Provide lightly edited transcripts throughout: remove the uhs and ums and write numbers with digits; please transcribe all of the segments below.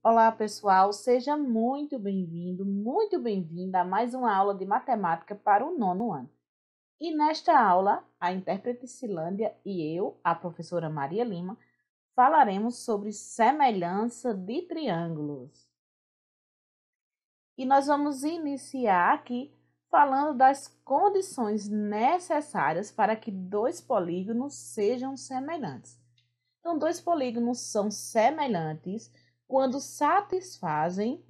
Olá, pessoal, seja muito bem-vindo, muito bem-vinda a mais uma aula de matemática para o nono ano. E nesta aula, a intérprete Cilândia e eu, a professora Maria Lima, falaremos sobre semelhança de triângulos. E nós vamos iniciar aqui falando das condições necessárias para que dois polígonos sejam semelhantes. Então, dois polígonos são semelhantes quando satisfazem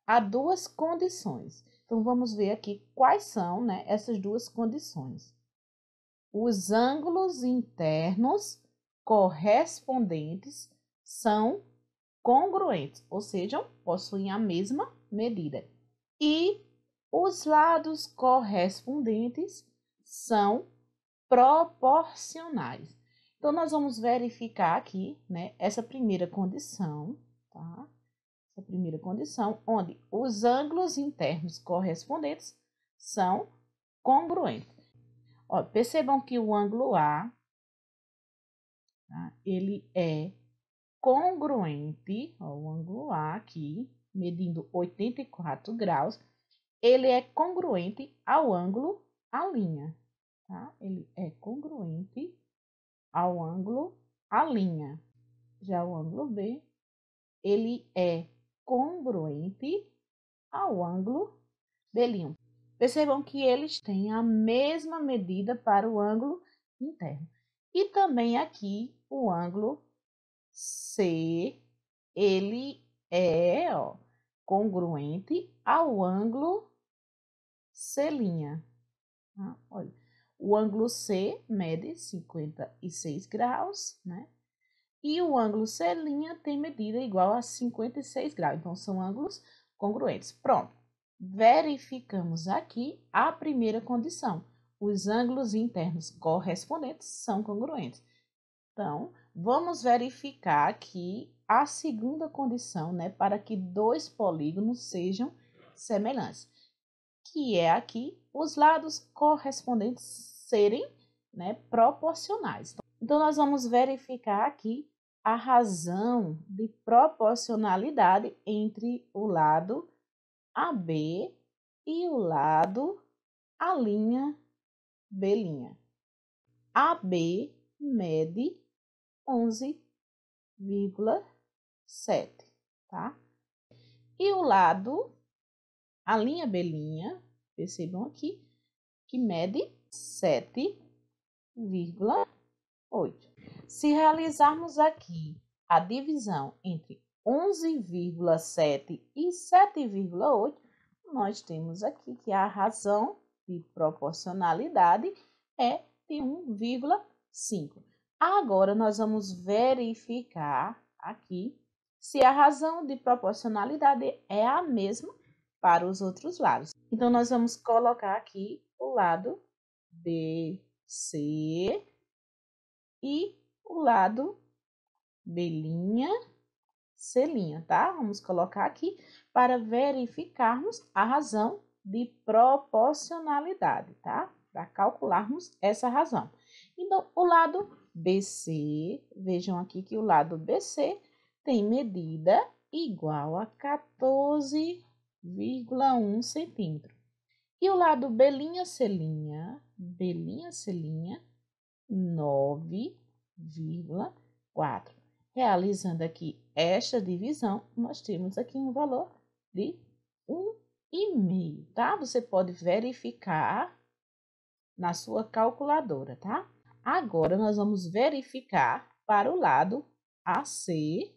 a duas condições. Então, vamos ver aqui quais são, essas duas condições. Os ângulos internos correspondentes são congruentes, ou seja, possuem a mesma medida. E os lados correspondentes são proporcionais. Então, nós vamos verificar aqui, essa primeira condição, tá? Essa primeira condição, onde os ângulos internos correspondentes são congruentes. Ó, percebam que o ângulo A, tá? Ele é congruente, ó, o ângulo A aqui, medindo 84 graus, ele é congruente ao ângulo A', tá? Ele é congruente ao ângulo A'. Já o ângulo B, ele é congruente ao ângulo B'. Percebam que eles têm a mesma medida para o ângulo interno. E também aqui o ângulo C, ele é congruente ao ângulo C'. Tá? Olha, o ângulo C mede 56 graus, né? E o ângulo C' tem medida igual a 56 graus. Então, são ângulos congruentes. Pronto. Verificamos aqui a primeira condição. Os ângulos internos correspondentes são congruentes. Então, vamos verificar aqui a segunda condição, para que dois polígonos sejam semelhantes, que é aqui os lados correspondentes serem, proporcionais. Então, nós vamos verificar aqui a razão de proporcionalidade entre o lado AB e o lado A'B'. AB mede 11,7, tá? E o lado A'B', percebam aqui, que mede 7,8. Se realizarmos aqui a divisão entre 11,7 e 7,8, nós temos aqui que a razão de proporcionalidade é de 1,5. Agora, nós vamos verificar aqui se a razão de proporcionalidade é a mesma para os outros lados. Então, nós vamos colocar aqui o lado BC e o lado B', C', tá? Vamos colocar aqui para verificarmos a razão de proporcionalidade, tá? Para calcularmos essa razão. Então, o lado BC, vejam aqui que o lado BC tem medida igual a 14,1 centímetro. E o lado B'C', 9,4. Realizando aqui esta divisão, nós temos aqui um valor de 1,5, tá? Você pode verificar na sua calculadora, tá? Agora, nós vamos verificar para o lado AC,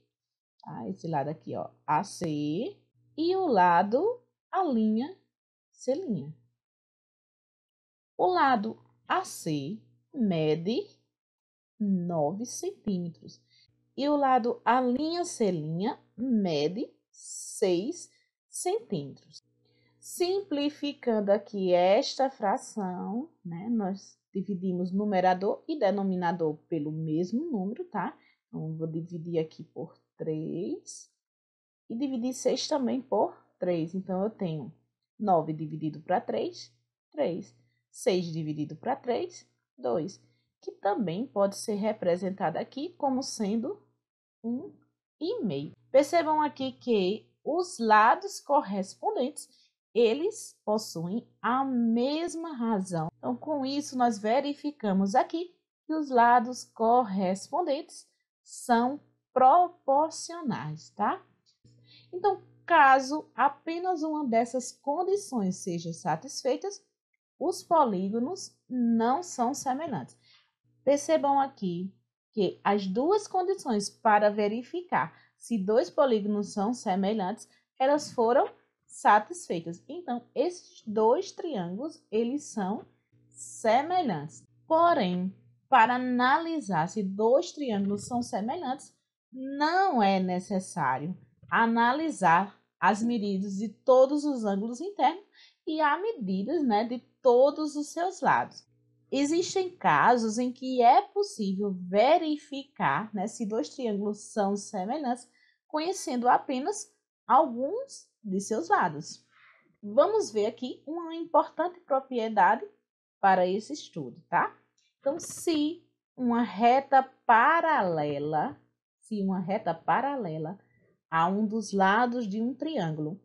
tá? Esse lado aqui, ó, AC, e o lado A'C'. O lado AC mede 9 centímetros e o lado A'C' mede 6 centímetros. Simplificando aqui esta fração, nós dividimos numerador e denominador pelo mesmo número, tá? Então, vou dividir aqui por 3 e dividir 6 também por 3. Então, eu tenho 9 dividido para 3, 3. 6 dividido para 3, 2. Que também pode ser representado aqui como sendo 1,5. 1,5. Percebam aqui que os lados correspondentes, eles possuem a mesma razão. Então, com isso, nós verificamos aqui que os lados correspondentes são proporcionais, tá? Então, caso apenas uma dessas condições seja satisfeita, os polígonos não são semelhantes. Percebam aqui que as duas condições para verificar se dois polígonos são semelhantes, elas foram satisfeitas. Então, esses dois triângulos, eles são semelhantes. Porém, para analisar se dois triângulos são semelhantes, não é necessário analisar as medidas de todos os ângulos internos e as medidas, né, de todos os seus lados. Existem casos em que é possível verificar, né, se dois triângulos são semelhantes, conhecendo apenas alguns de seus lados. Vamos ver aqui uma importante propriedade para esse estudo, tá? Então, se uma reta paralela a um dos lados de um triângulo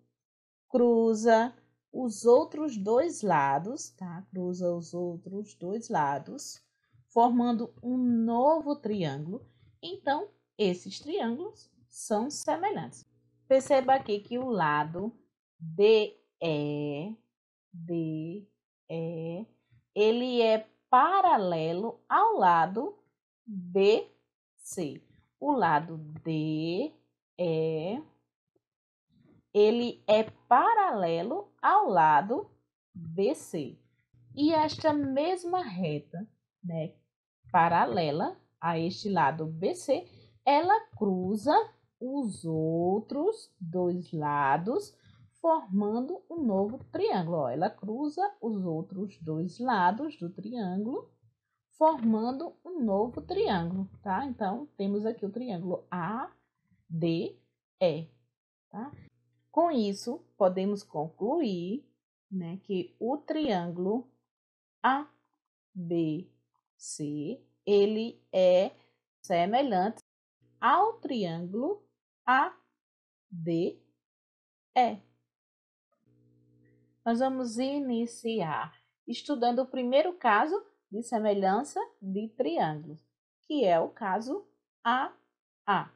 cruza os outros dois lados, tá? Cruza os outros dois lados, formando um novo triângulo. Então, esses triângulos são semelhantes. Perceba aqui que o lado DE, ele é paralelo ao lado BC. O lado DE, ele é paralelo ao lado BC. E esta mesma reta, né, paralela a este lado BC, ela cruza os outros dois lados, formando um novo triângulo. Ó, ela cruza os outros dois lados do triângulo, formando um novo triângulo, tá? Então, temos aqui o triângulo ADE, tá? Com isso, podemos concluir, né, que o triângulo ABC, ele é semelhante ao triângulo ADE. Nós vamos iniciar estudando o primeiro caso de semelhança de triângulos, que é o caso AA.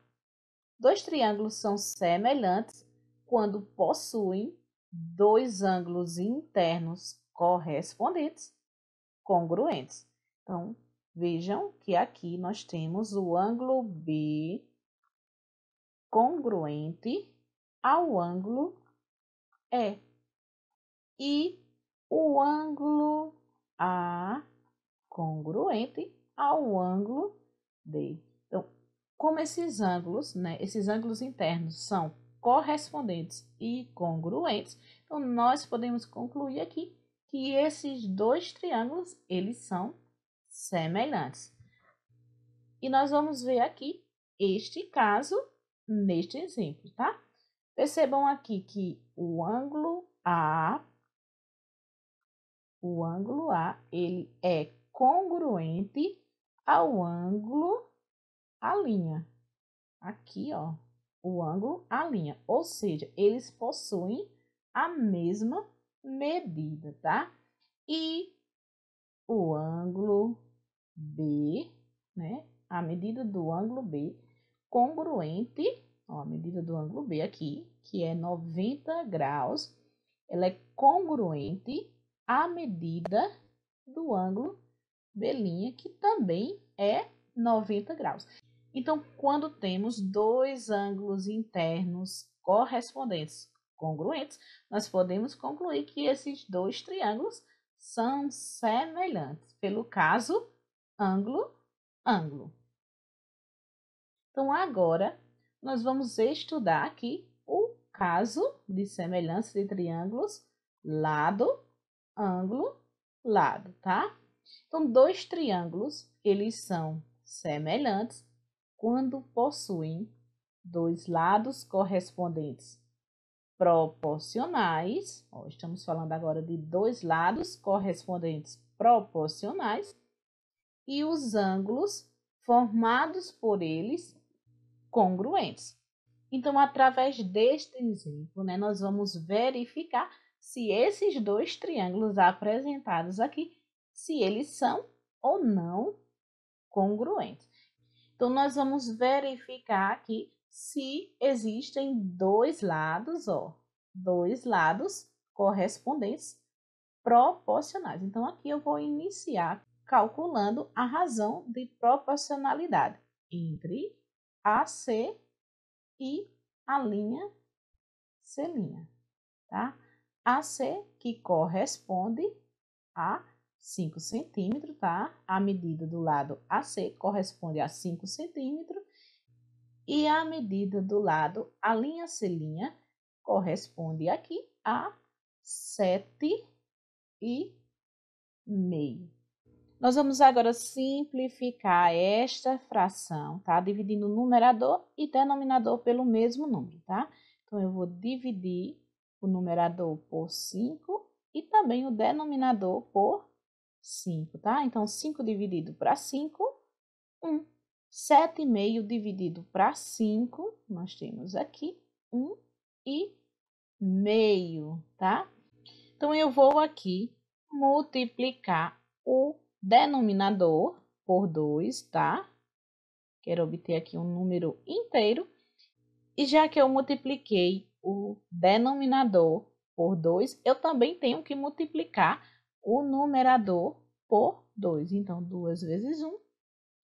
Dois triângulos são semelhantes quando possuem dois ângulos internos correspondentes congruentes. Então, vejam que aqui nós temos o ângulo B congruente ao ângulo E e o ângulo A congruente ao ângulo D. Então, como esses ângulos, né, esses ângulos internos são correspondentes e congruentes, então nós podemos concluir aqui que esses dois triângulos, eles são semelhantes. E nós vamos ver aqui este caso neste exemplo, tá? Percebam aqui que o ângulo A, ele é congruente ao ângulo A'. Aqui, ó, o ângulo A', ou seja, eles possuem a mesma medida, tá? E o ângulo B, né? A medida do ângulo B congruente, ó, a medida do ângulo B aqui, que é 90 graus, ela é congruente à medida do ângulo B', que também é 90 graus. Então, quando temos dois ângulos internos correspondentes congruentes, nós podemos concluir que esses dois triângulos são semelhantes, pelo caso ângulo-ângulo. Então, agora, nós vamos estudar aqui o caso de semelhança de triângulos lado, ângulo, lado, tá? Então, dois triângulos, eles são semelhantes quando possuem dois lados correspondentes proporcionais. Ó, estamos falando agora de dois lados correspondentes proporcionais e os ângulos formados por eles congruentes. Então, através deste exemplo, né, nós vamos verificar se esses dois triângulos apresentados aqui, se eles são ou não congruentes. Então, nós vamos verificar aqui se existem dois lados, ó, dois lados correspondentes proporcionais. Então, aqui eu vou iniciar calculando a razão de proporcionalidade entre AC e a linha C', tá? AC que corresponde a 5 centímetros, tá? A medida do lado AC corresponde a 5 centímetros e a medida do lado a linha C' corresponde aqui a 7,5. Nós vamos agora simplificar esta fração, tá? Dividindo o numerador e denominador pelo mesmo número, tá? Então, eu vou dividir o numerador por 5 e também o denominador por 5, tá? Então, 5 dividido para 5, 1. 7,5 dividido para 5, nós temos aqui 1,5, tá? Então, eu vou aqui multiplicar o denominador por 2, tá? Quero obter aqui um número inteiro. E já que eu multipliquei o denominador por 2, eu também tenho que multiplicar o numerador por 2. Então, 2 vezes 1,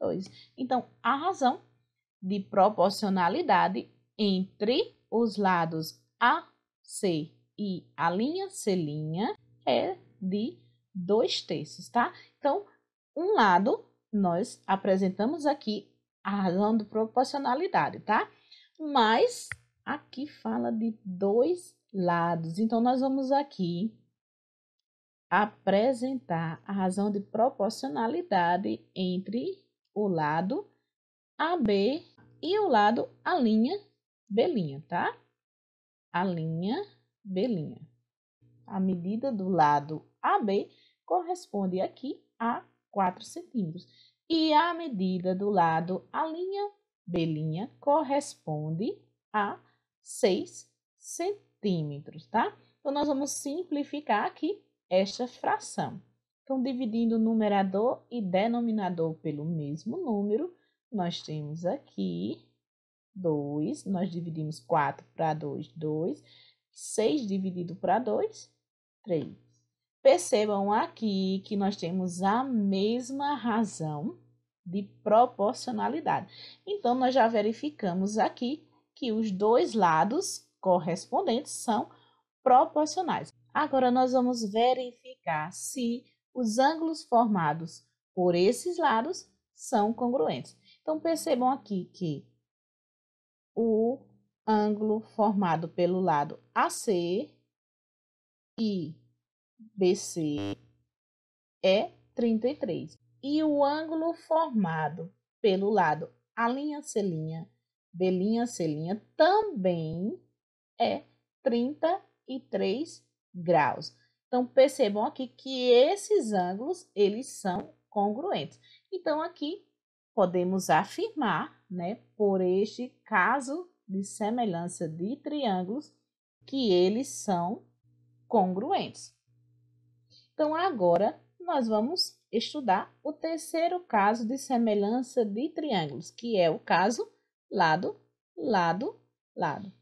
2. Então, a razão de proporcionalidade entre os lados AC e a linha C' é de 2/3, tá? Então, um lado, nós apresentamos aqui a razão de proporcionalidade, tá? Mas aqui fala de dois lados. Então, nós vamos aqui apresentar a razão de proporcionalidade entre o lado AB e o lado a linha B', tá? A linha B'. A medida do lado AB corresponde aqui a 4 centímetros. E a medida do lado a linha B' corresponde a 6 centímetros, tá? Então, nós vamos simplificar aqui esta fração. Então, dividindo o numerador e denominador pelo mesmo número, nós temos aqui 2, nós dividimos 4 para 2, 2. 6 dividido para 2, 3. Percebam aqui que nós temos a mesma razão de proporcionalidade. Então, nós já verificamos aqui que os dois lados correspondentes são proporcionais. Agora, nós vamos verificar se os ângulos formados por esses lados são congruentes. Então, percebam aqui que o ângulo formado pelo lado AC e BC é 33. E o ângulo formado pelo lado A', C', B', C' também é 33 graus. Então, percebam aqui que esses ângulos, eles são congruentes. Então, aqui podemos afirmar, né, por este caso de semelhança de triângulos, que eles são congruentes. Então, agora, nós vamos estudar o terceiro caso de semelhança de triângulos, que é o caso lado, lado, lado.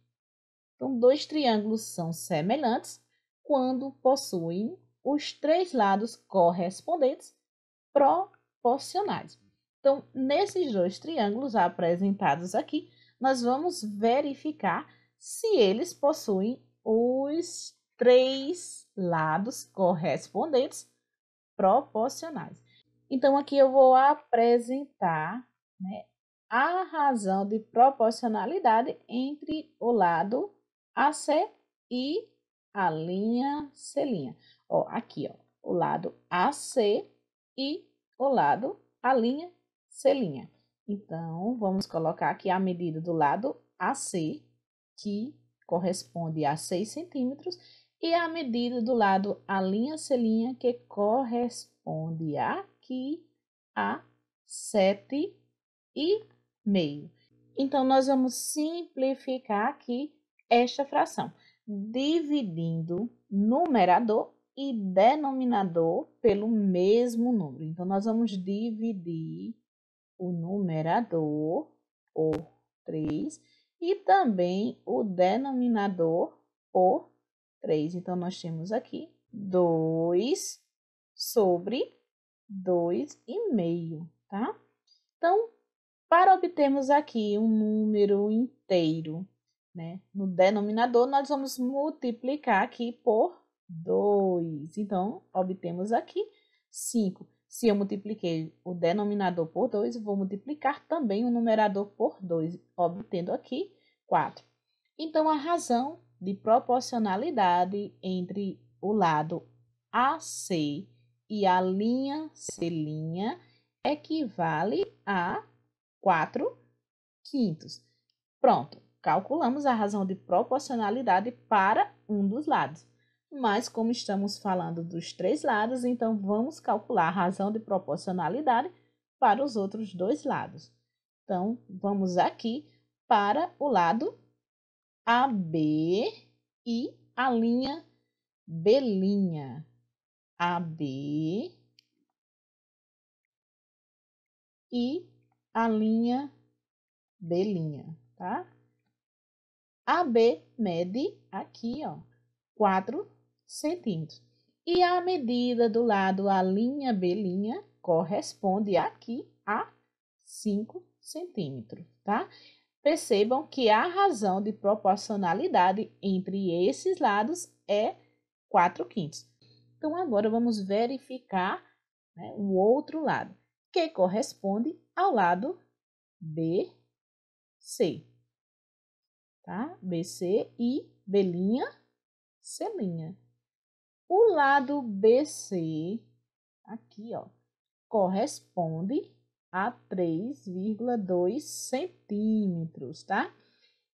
Então, dois triângulos são semelhantes quando possuem os três lados correspondentes proporcionais. Então, nesses dois triângulos apresentados aqui, nós vamos verificar se eles possuem os três lados correspondentes proporcionais. Então, aqui eu vou apresentar, né, a razão de proporcionalidade entre o lado AC e a linha C'. Ó, aqui, ó, o lado AC e o lado a linha C'. Então, vamos colocar aqui a medida do lado AC, que corresponde a 6 centímetros, e a medida do lado a linha C', que corresponde aqui a 7,5. Então, nós vamos simplificar aqui esta fração, dividindo numerador e denominador pelo mesmo número. Então, nós vamos dividir o numerador por 3 e também o denominador por 3. Então, nós temos aqui 2 sobre 2,5, tá? Então, para obtermos aqui um número inteiro, né, no denominador, nós vamos multiplicar aqui por 2. Então, obtemos aqui 5. Se eu multipliquei o denominador por 2, eu vou multiplicar também o numerador por 2, obtendo aqui 4. Então, a razão de proporcionalidade entre o lado AC e a linha C' equivale a 4/5. Pronto, calculamos a razão de proporcionalidade para um dos lados. Mas como estamos falando dos 3 lados, então vamos calcular a razão de proporcionalidade para os outros 2 lados. Então, vamos aqui para o lado AB e a linha B'. AB e a linha B', tá? AB mede aqui, ó, 4 centímetros. E a medida do lado a linha B' corresponde aqui a 5 centímetros, tá? Percebam que a razão de proporcionalidade entre esses lados é 4/5. Então, agora vamos verificar, né, o outro lado, que corresponde ao lado BC, tá? BC e B', C'. O lado BC, aqui, ó, corresponde a 3,2 centímetros, tá?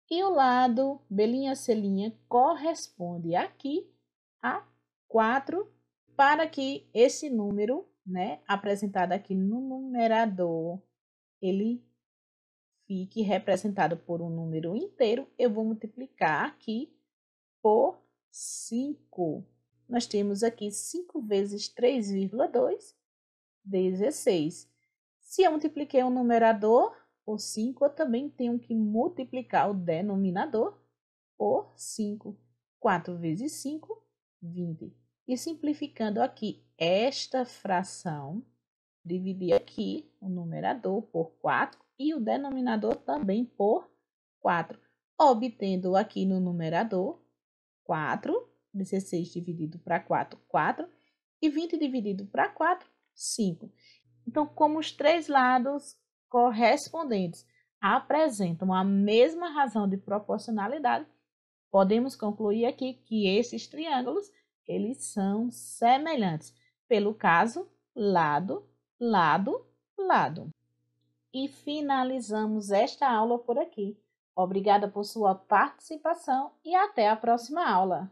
E o lado B', C' corresponde aqui a 4, para que esse número, né, apresentado aqui no numerador, ele fique representado por um número inteiro, eu vou multiplicar aqui por 5. Nós temos aqui 5 vezes 3,2, 16. Se eu multipliquei o numerador por 5, eu também tenho que multiplicar o denominador por 5. 4 vezes 5, 20. E simplificando aqui esta fração, dividir aqui o numerador por 4 e o denominador também por 4, obtendo aqui no numerador 4, 16 dividido para 4, 4, e 20 dividido para 4, 5. Então, como os 3 lados correspondentes apresentam a mesma razão de proporcionalidade, podemos concluir aqui que esses triângulos, eles são semelhantes, pelo caso lado, lado, lado. E finalizamos esta aula por aqui. Obrigada por sua participação e até a próxima aula.